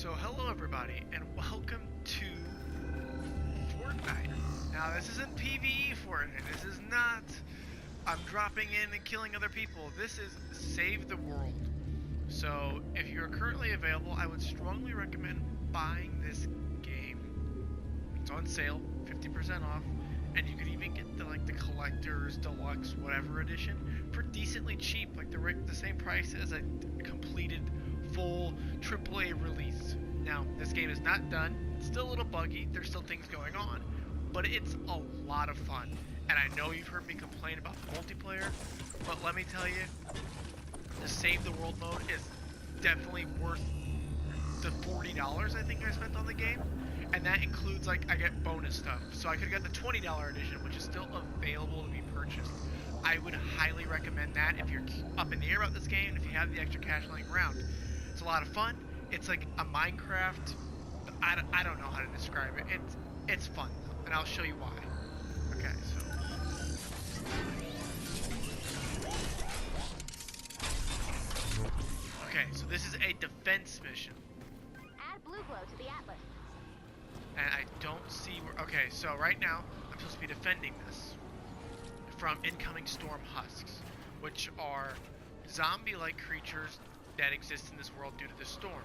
So hello everybody, and welcome to Fortnite. Now this isn't PvE Fortnite, this is not I'm dropping in and killing other people. This is Save the World. So if you're currently available, I would strongly recommend buying this game. It's on sale, 50% off, and you could even get the the collector's deluxe whatever edition for decently cheap, like the same price as a completed full AAA release. Now, this game is not done. It's still a little buggy. There's still things going on, but it's a lot of fun. And I know you've heard me complain about the multiplayer, but let me tell you, the Save the World mode is definitely worth the $40 I think I spent on the game. And that includes, I get bonus stuff. So I could have got the $20 edition, which is still available to be purchased. I would highly recommend that if you're up in the air about this game, if you have the extra cash lying around. It's a lot of fun. It's like a Minecraft. I don't know how to describe it. It's fun, and I'll show you why. Okay, so. Okay, so this is a defense mission. Add blue glow to the atlas. And I don't see where. Okay, so right now I'm supposed to be defending this from incoming storm husks, which are zombie-like creatures that exist in this world due to the storm.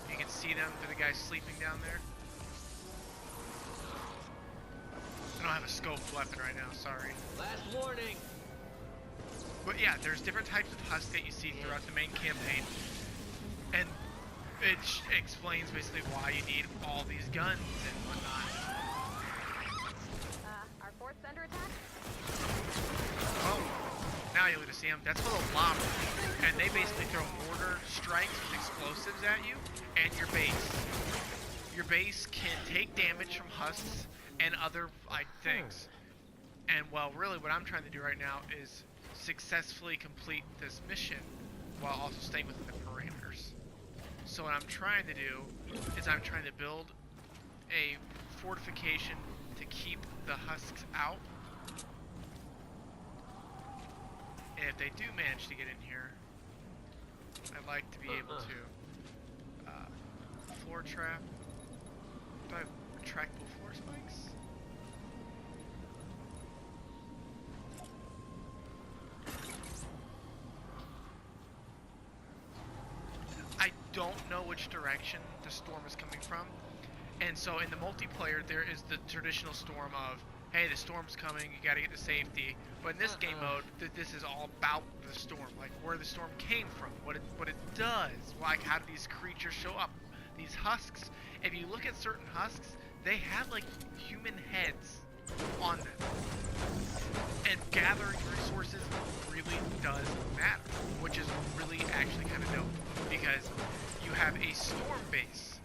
You can see them. The guys sleeping down there. I don't have a scoped weapon right now. Sorry. Last warning. But yeah, there's different types of husks that you see throughout the main campaign, and it explains basically why you need all these guns and whatnot. Our fort's under attack? Oh, now you'll get to see them. That's full of lava, and they basically throw mortar strikes with explosives at you and your base. Your base can take damage from husks and other things. And well, really what I'm trying to do right now is successfully complete this mission while also staying within the parameters. So what I'm trying to do is I'm trying to build a fortification to keep the husks out. And if they do manage to get in here, I'd like to be able to floor trap. Do I have retractable floor spikes? I don't know which direction the storm is coming from, and so in the multiplayer there is the traditional storm of, hey, the storm's coming, you gotta get to safety. But in this game mode, this is all about the storm, like where the storm came from, what it does, like how do these creatures show up. These husks, if you look at certain husks, they have like human heads on them. And gathering resources really does matter, which is really actually kind of dope, because you have a storm base,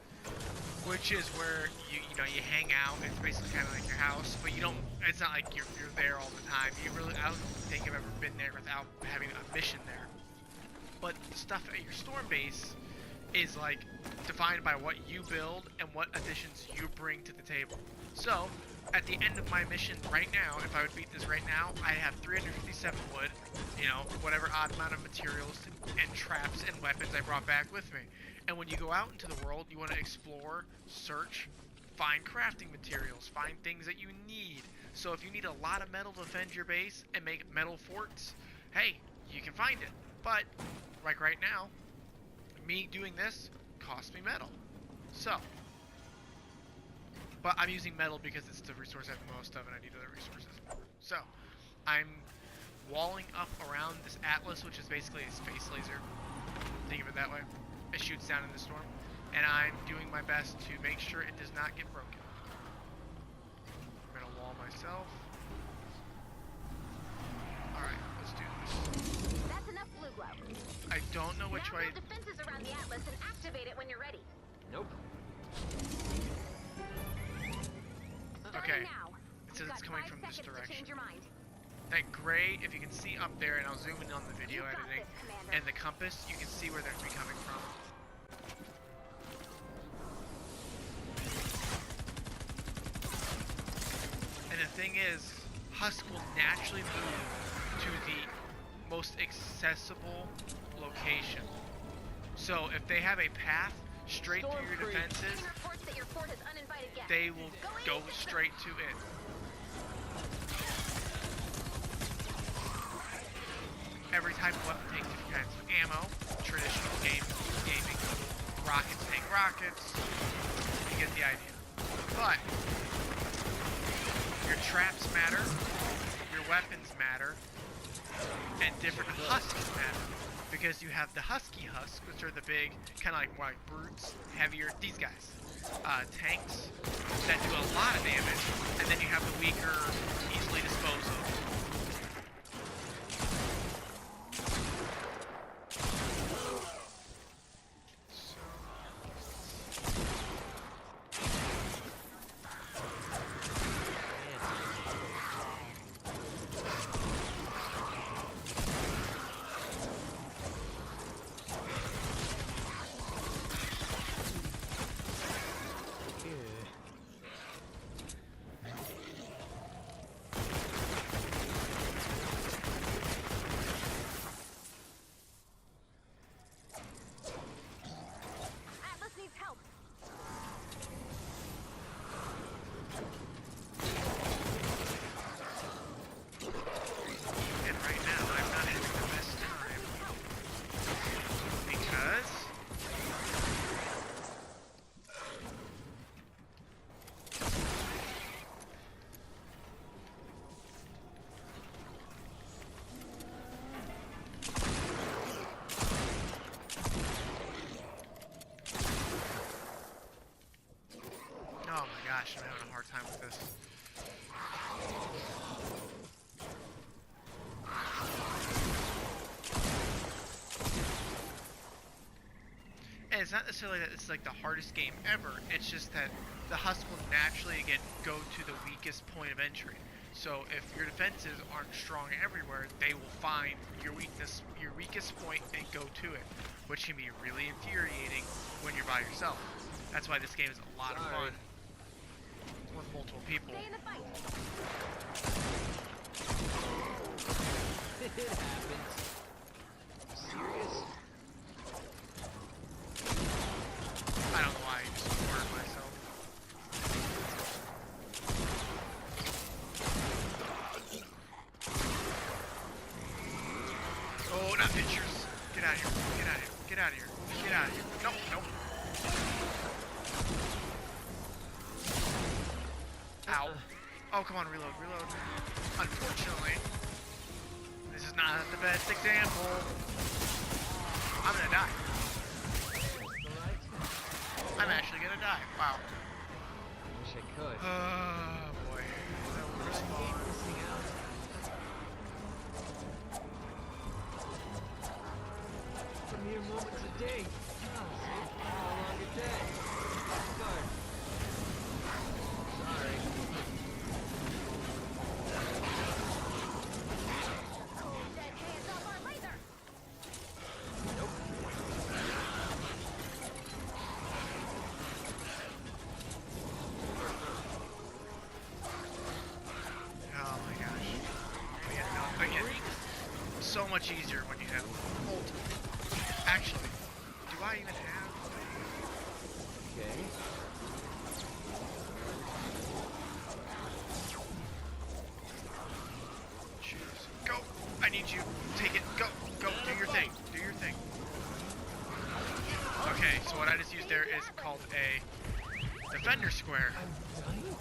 which is where you hang out. It's basically kind of like your house, but you don't. It's not like you're there all the time. I don't think I've ever been there without having a mission there. But the stuff at your storm base is like defined by what you build and what additions you bring to the table. So at the end of my mission right now, if I would beat this right now, I have 357 wood, whatever odd amount of materials and traps and weapons I brought back with me. And when you go out into the world, you want to explore, search, find crafting materials, find things that you need. So if you need a lot of metal to defend your base and make metal forts, hey, you can find it. But like right now, me doing this costs me metal. So, but I'm using metal because it's the resource I have the most of and I need other resources. So, I'm walling up around this atlas, which is basically a space laser. Think of it that way. It shoots down in the storm. And I'm doing my best to make sure it does not get broken. I'm gonna wall myself. Alright, let's do this. That's enough blue glow. I don't know which way. Now build defenses around the atlas and activate it when you're ready. Nope. Okay. Now. It says it's coming from this direction. Change your mind. That gray, if you can see up there, and I'll zoom in on the video editing, this, and the compass, you can see where they're coming from. And the thing is, Husk will naturally move to the most accessible location. So if they have a path straight Storm through your free. defenses, Team reports that your fort has uninvited guests. they will go in. straight to it. Every type of weapon takes different kinds of ammo. Traditional gaming, rockets take rockets. You get the idea. But your traps matter, your weapons matter, and different husks matter. Because you have the husky husks, which are the big, kind of like more like brutes, heavier, these guys. Tanks that do a lot of damage, and then you have the weaker, easily disposed of. Atlas needs help. And right now, I'm not having the best time. Because... oh my gosh, I'm having a hard time with this. And it's not necessarily that it's like the hardest game ever, it's just that the Husk will naturally go to the weakest point of entry. So if your defenses aren't strong everywhere, they will find your weakest point and go to it, which can be really infuriating when you're by yourself. That's why this game is a lot of fun with multiple people. Stay in the fight. It happens. Serious? I don't know why I just cornered myself. Oh, not pictures. Get out of here. Get out of here. Get out of here. Get out of here. Nope, nope. Ow. Oh, come on, reload, reload. Unfortunately, this is not the best example. I'm gonna die. I'm actually gonna die. Wow. Wish I could. Oh, boy. That was fun. Missing out. Some mere moments a day. A longer day. Start. Sorry. Dead hands off our laser. Nope. Oh my gosh. Again, so much easier when you have multiple. Actually, do I even have? Okay. Choose. Go. I need you. Take it. Go. Go. Do your thing. Do your thing. Okay, so what I just used there is called a defender square. I'm dying?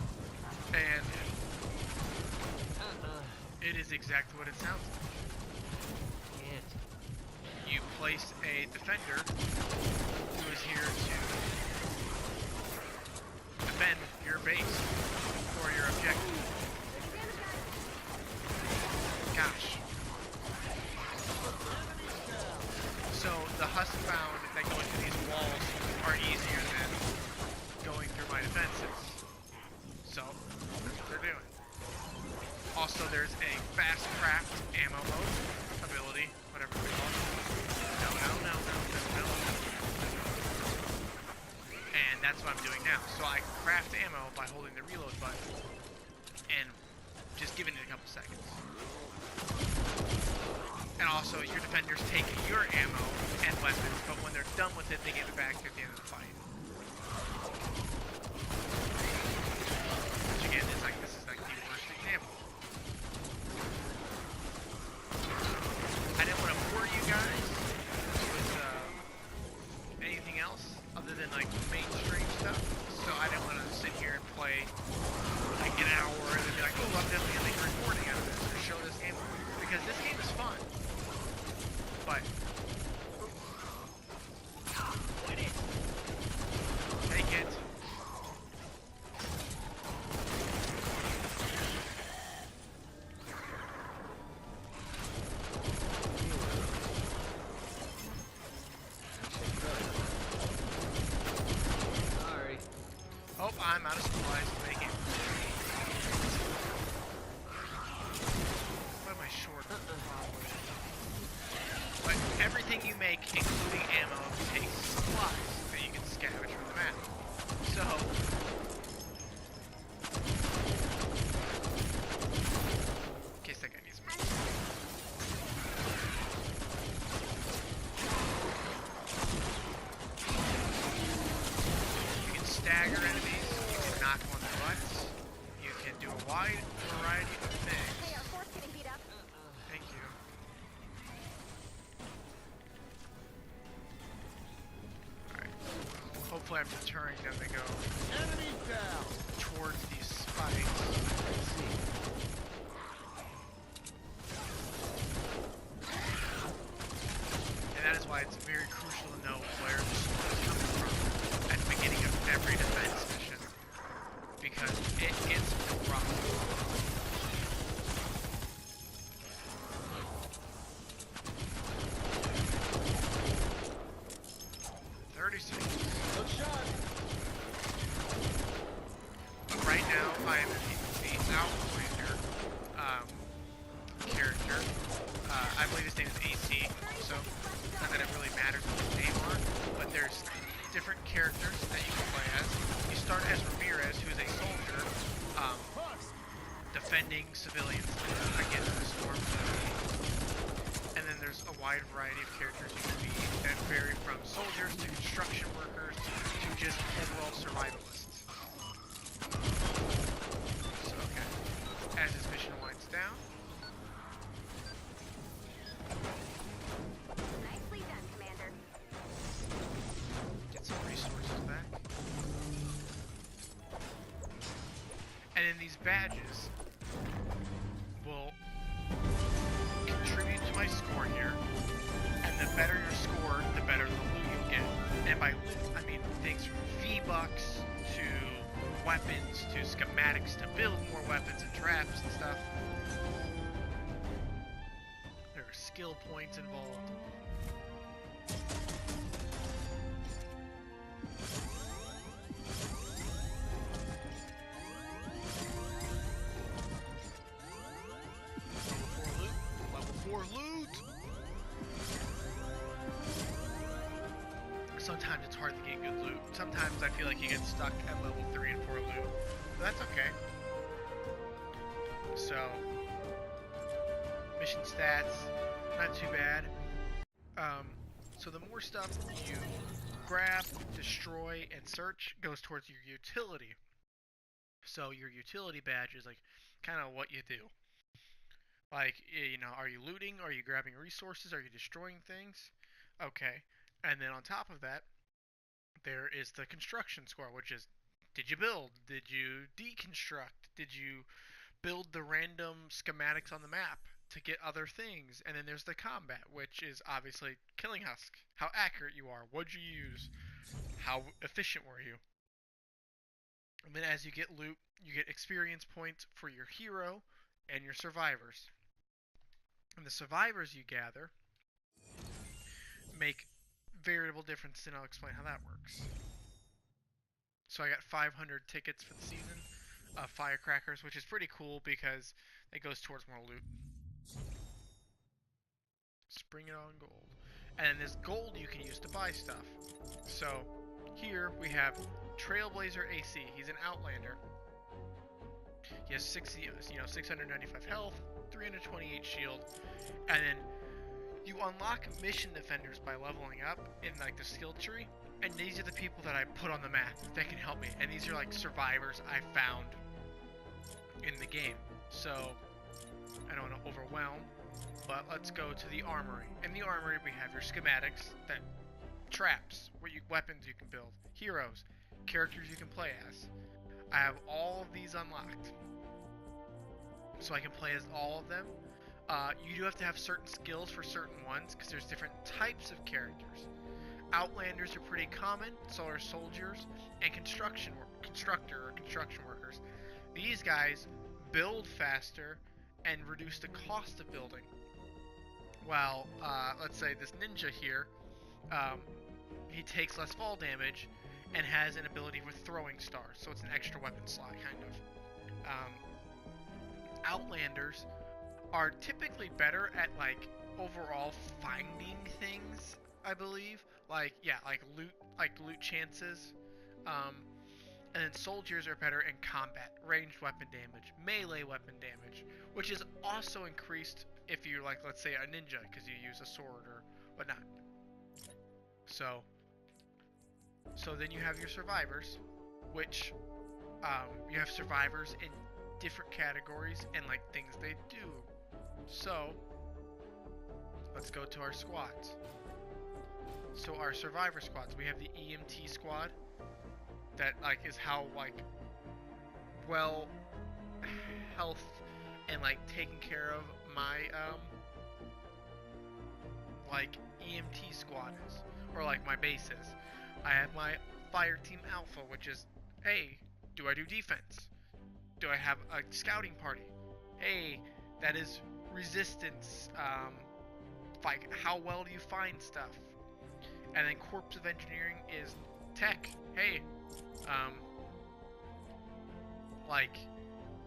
And Uh-uh. it is exactly what it sounds like. Can't. You place a defender who is here to defend your base or your objective. Gosh. So the husk bound that go into these walls are easier than going through my defenses. So that's what they're doing. Also, there's a fast craft ammo mode ability, whatever we call it. No. And that's what I'm doing now. So I craft ammo by holding the reload button and just giving it a couple seconds. And also, your defenders take your ammo and weapons, but when they're done with it, they give it back at the end of the fight. Which again is like, this is like the worst example. I didn't want to bore you guys with anything else other than like mainstream stuff, so I didn't want to sit here and play like an hour and then be like, oh, I'm definitely gonna make a recording out of this or show this game, because this game is fun. But take it. Sorry. Oh, I'm out of supplies. Take it. What am I short of? But everything you make, including ammo, takes supplies that you can scavenge from the map. So, in case that guy needs me. You can stagger enemies, you can knock them on their butts, you can do a wide variety of things. Hey, our fort's getting beat up. Thank you. Alright. Hopefully I'm deterring them to go Enemy down. towards these spikes. Let's see. And that is why it's very crucial to know where the sword is coming from at the beginning of every defense mission. Because it gets rough. 30 seconds. Good shot. But right now, I am the Outlander character. I believe his name is AC, also. Not that it really matters what his name are, but there's different characters that you can play as. You start as Ramirez, who's a soldier, defending civilians against the storm. And then there's a wide variety of characters you can be that vary from soldiers to construction workers to just overall survivalists. So, okay. As this mission winds down, Nicely done, Commander. get some resources back. And then these badges will contribute to my score here. And the better your score, the better the loot you get. And by loot, I mean things from V-Bucks to weapons to schematics to build more weapons and traps and stuff. There are skill points involved. Level 4 loot! Sometimes it's hard to get good loot. Sometimes I feel like you get stuck at level 3 and 4 loot. But that's okay. So, mission stats, not too bad. So the more stuff you grab, destroy, and search goes towards your utility. So your utility badge is like kind of what you do. Like, you know, are you looting? Are you grabbing resources? Are you destroying things? Okay. And then on top of that, there is the construction score, which is, did you build? Did you deconstruct? Did you build the random schematics on the map to get other things? And then there's the combat, which is obviously killing husk. How accurate you are. What'd you use? How efficient were you? And then as you get loot, you get experience points for your hero and your survivors. And the survivors you gather make variable difference, and I'll explain how that works. So I got 500 tickets for the season of firecrackers, which is pretty cool because it goes towards more loot. Spring it on gold. And then this gold you can use to buy stuff. So here we have Trailblazer AC. He's an Outlander. He has 695 health, 328 shield, and then You unlock mission defenders by leveling up in like the skill tree, and these are the people that I put on the map that can help me. And these are like survivors I found in the game. So I don't want to overwhelm, but let's go to the armory. In the armory, we have your schematics, that traps, weapons you can build, heroes, characters you can play as. I have all of these unlocked, so I can play as all of them. You do have to have certain skills for certain ones because there's different types of characters. Outlanders are pretty common, so are soldiers and construction workers. These guys build faster and reduce the cost of building. While let's say this ninja here, he takes less fall damage and has an ability with throwing stars, so it's an extra weapon slot kind of. Outlanders are typically better at like overall finding things, I believe. Like loot chances. And then soldiers are better in combat, ranged weapon damage, melee weapon damage, which is also increased if you're like, let's say, a ninja, because you use a sword or whatnot. So then you have your survivors, which you have survivors in different categories and like things they do. So let's go to our squads. So our survivor squads, we have the EMT squad. That like is how like well health and like taking care of my like EMT squad is, or like my base is. I have my fire team alpha, which is, hey, do I do defense? Do I have a scouting party? Hey, that is resistance. Like how well do you find stuff? And then corps of engineering is tech. Hey, like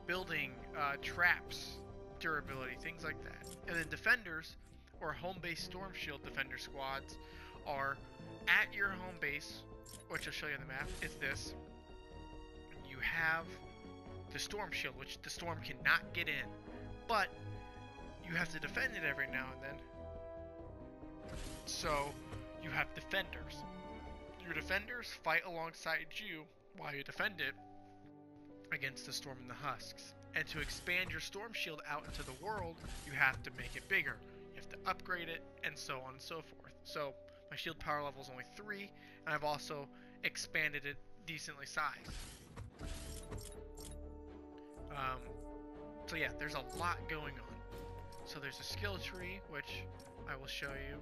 building traps, durability, things like that. And then defenders, or home base storm shield defender squads, are at your home base, which I'll show you on the map. Is this? You have the storm shield, which the storm cannot get in, but you have to defend it every now and then. So you have defenders. Your defenders fight alongside you while you defend it against the storm and the husks. And to expand your storm shield out into the world, you have to make it bigger. You have to upgrade it, and so on and so forth. So my shield power level is only 3, and I've also expanded it decently sized. So yeah, there's a lot going on. So there's a skill tree, which I will show you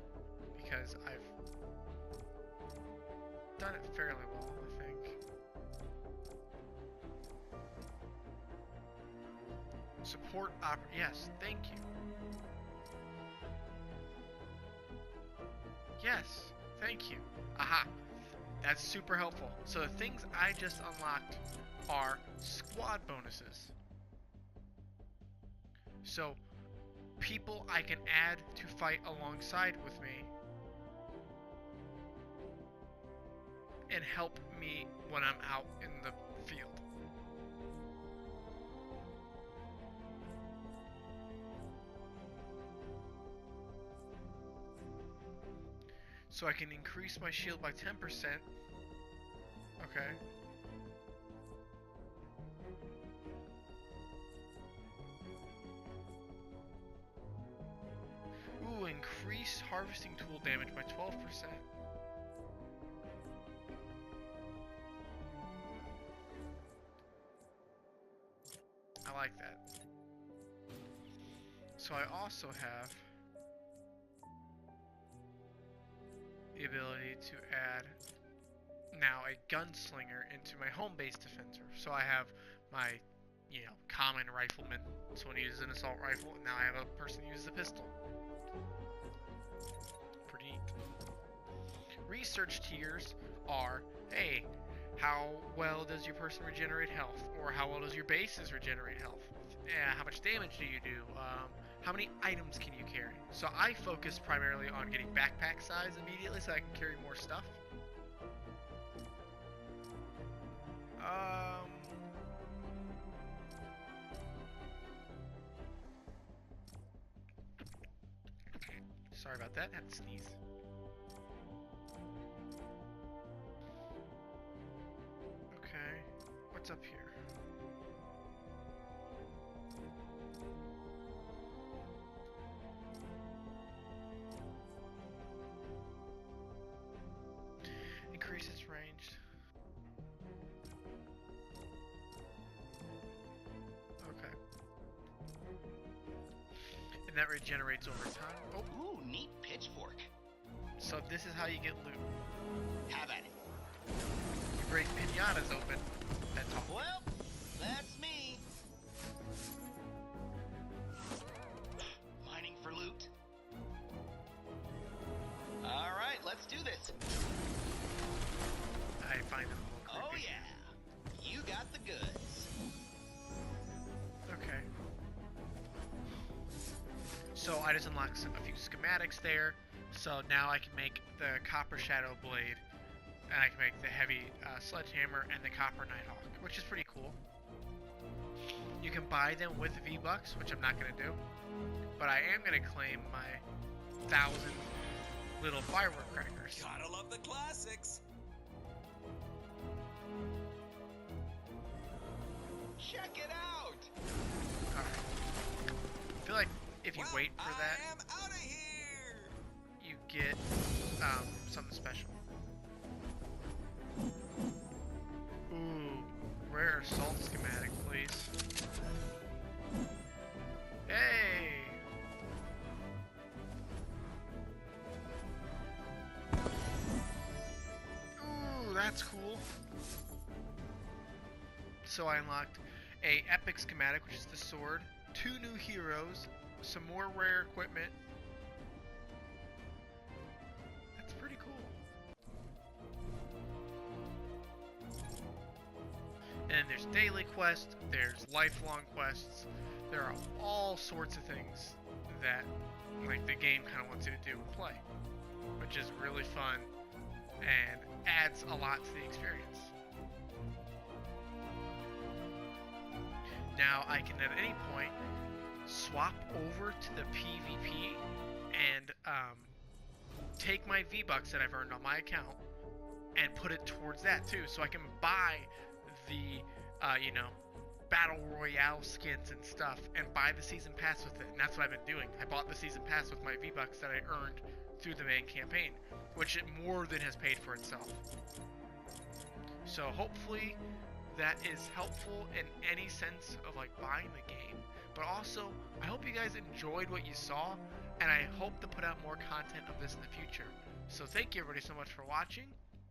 because I've done it fairly well, I think. Support yes, thank you. Yes, thank you. Aha. That's super helpful. So the things I just unlocked are squad bonuses. So people I can add to fight alongside with me and help me when I'm out in the field. So I can increase my shield by 10%. Okay. Ooh, increase harvesting tool damage by 12%. I like that. So I also have the ability to add now a gunslinger into my home base defender. So I have my, common rifleman. Someone uses an assault rifle, and now I have a person who uses a pistol. Pretty neat. Research tiers are, hey, how well does your person regenerate health? Or how well does your bases regenerate health? How much damage do you do? How many items can you carry? So I focus primarily on getting backpack size immediately so I can carry more stuff. Sorry about that. Had to sneeze. Okay. What's up here? Increases range. Okay. And that regenerates over time. Oh, Ooh, neat pitchfork. so this is how you get loot. Have at it. You break pinatas open. That's all. Well, that's me. Mining for loot. All right, let's do this. I find them a little Oh creepy. yeah, you got the goods. Okay. So I just unlocked a few schematics there. So now I can make the copper shadow blade, and I can make the heavy sledgehammer and the copper nighthawk, which is pretty cool. You can buy them with V-Bucks, which I'm not gonna do, but I am gonna claim my 1,000 little firework crackers. Gotta love the classics. Check it out. Alright. I feel like if you Well, wait for that, I am out of here. you get something special. Ooh, rare assault schematic, please. Hey! Ooh, that's cool. So I unlocked a epic schematic, which is the sword, 2 new heroes, some more rare equipment. That's pretty cool. And there's daily quests, there's lifelong quests, there are all sorts of things that like the game kind of wants you to do and play, which is really fun and adds a lot to the experience. Now I can at any point swap over to the PvP and take my V-Bucks that I've earned on my account and put it towards that too, so I can buy the battle royale skins and stuff and buy the season pass with it. And that's what I've been doing. I bought the season pass with my V-Bucks that I earned through the main campaign, which it more than has paid for itself. So hopefully that is helpful in any sense of like buying the game, but also I hope you guys enjoyed what you saw, and I hope to put out more content of this in the future. So thank you everybody so much for watching.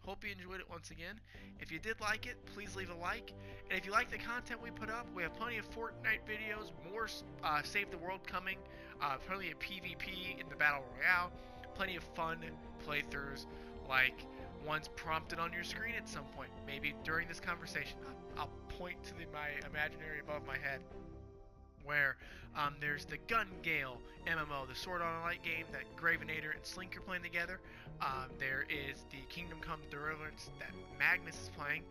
Hope you enjoyed it once again. If you did like it, please leave a like. And if you like the content we put up, we have plenty of Fortnite videos, more Save the World coming, plenty of PvP in the Battle Royale, plenty of fun playthroughs like ones prompted on your screen at some point. Maybe during this conversation, I'll point to my imaginary above my head where there's the Gun Gale MMO, the Sword Art Online game that Gravenator and Slink are playing together. There is the Kingdom Come Deliverance that Magnus is playing.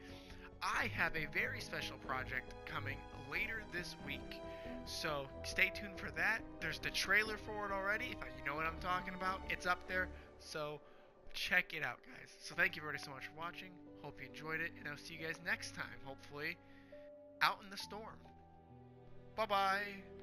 I have a very special project coming later this week, so stay tuned for that. There's the trailer for it already. If you know what I'm talking about, it's up there, so check it out, guys. So thank you very so much for watching. Hope you enjoyed it, and I'll see you guys next time, hopefully out in the storm. Bye-bye.